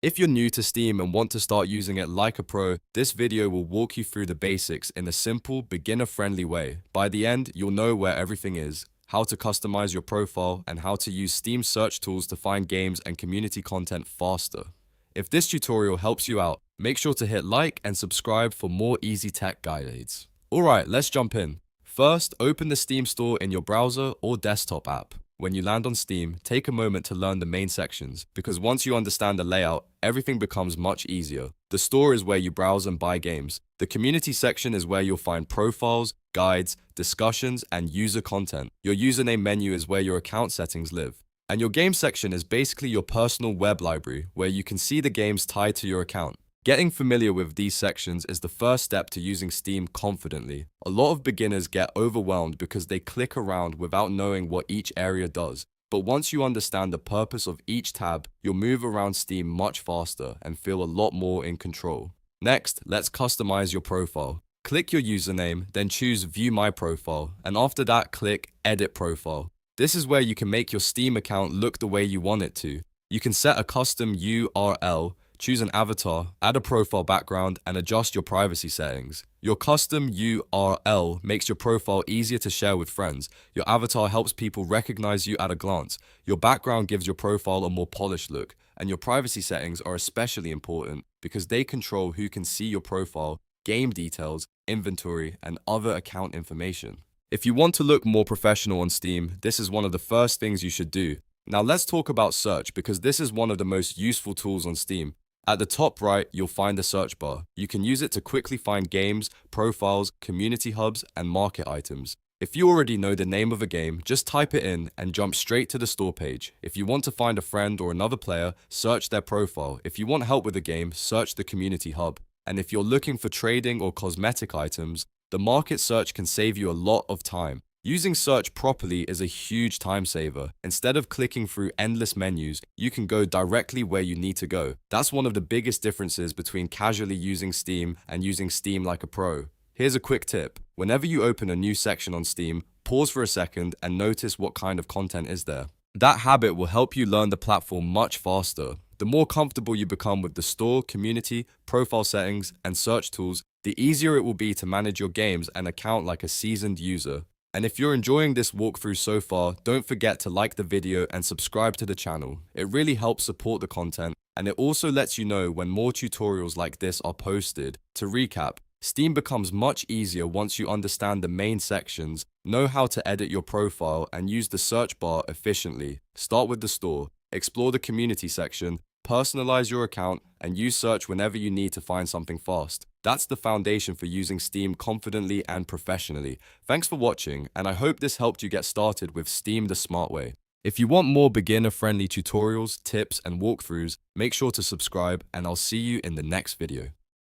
If you're new to Steam and want to start using it like a pro, this video will walk you through the basics in a simple, beginner-friendly way. By the end, you'll know where everything is, how to customize your profile, and how to use Steam search tools to find games and community content faster. If this tutorial helps you out, make sure to hit like and subscribe for more easy tech guides. Alright, let's jump in. First, open the Steam store in your browser or desktop app. When you land on Steam, take a moment to learn the main sections, because once you understand the layout, everything becomes much easier. The store is where you browse and buy games. The community section is where you'll find profiles, guides, discussions, and user content. Your username menu is where your account settings live. And your game section is basically your personal web library, where you can see the games tied to your account. Getting familiar with these sections is the first step to using Steam confidently. A lot of beginners get overwhelmed because they click around without knowing what each area does. But once you understand the purpose of each tab, you'll move around Steam much faster and feel a lot more in control. Next, let's customize your profile. Click your username, then choose View My Profile, and after that, click Edit Profile. This is where you can make your Steam account look the way you want it to. You can set a custom URL, choose an avatar, add a profile background, and adjust your privacy settings. Your custom URL makes your profile easier to share with friends. Your avatar helps people recognize you at a glance. Your background gives your profile a more polished look. And your privacy settings are especially important because they control who can see your profile, game details, inventory, and other account information. If you want to look more professional on Steam, this is one of the first things you should do. Now let's talk about search, because this is one of the most useful tools on Steam. At the top right, you'll find the search bar. You can use it to quickly find games, profiles, community hubs, and market items. If you already know the name of a game, just type it in and jump straight to the store page. If you want to find a friend or another player, search their profile. If you want help with a game, search the community hub. And if you're looking for trading or cosmetic items, the market search can save you a lot of time. Using search properly is a huge time saver. Instead of clicking through endless menus, you can go directly where you need to go. That's one of the biggest differences between casually using Steam and using Steam like a pro. Here's a quick tip. Whenever you open a new section on Steam, pause for a second and notice what kind of content is there. That habit will help you learn the platform much faster. The more comfortable you become with the store, community, profile settings, and search tools, the easier it will be to manage your games and account like a seasoned user. And if you're enjoying this walkthrough so far, don't forget to like the video and subscribe to the channel. It really helps support the content, and it also lets you know when more tutorials like this are posted. To recap, Steam becomes much easier once you understand the main sections, know how to edit your profile, and use the search bar efficiently. Start with the store, explore the community section, personalize your account, and use search whenever you need to find something fast. That's the foundation for using Steam confidently and professionally. Thanks for watching, and I hope this helped you get started with Steam the smart way. If you want more beginner-friendly tutorials, tips, and walkthroughs, make sure to subscribe, and I'll see you in the next video.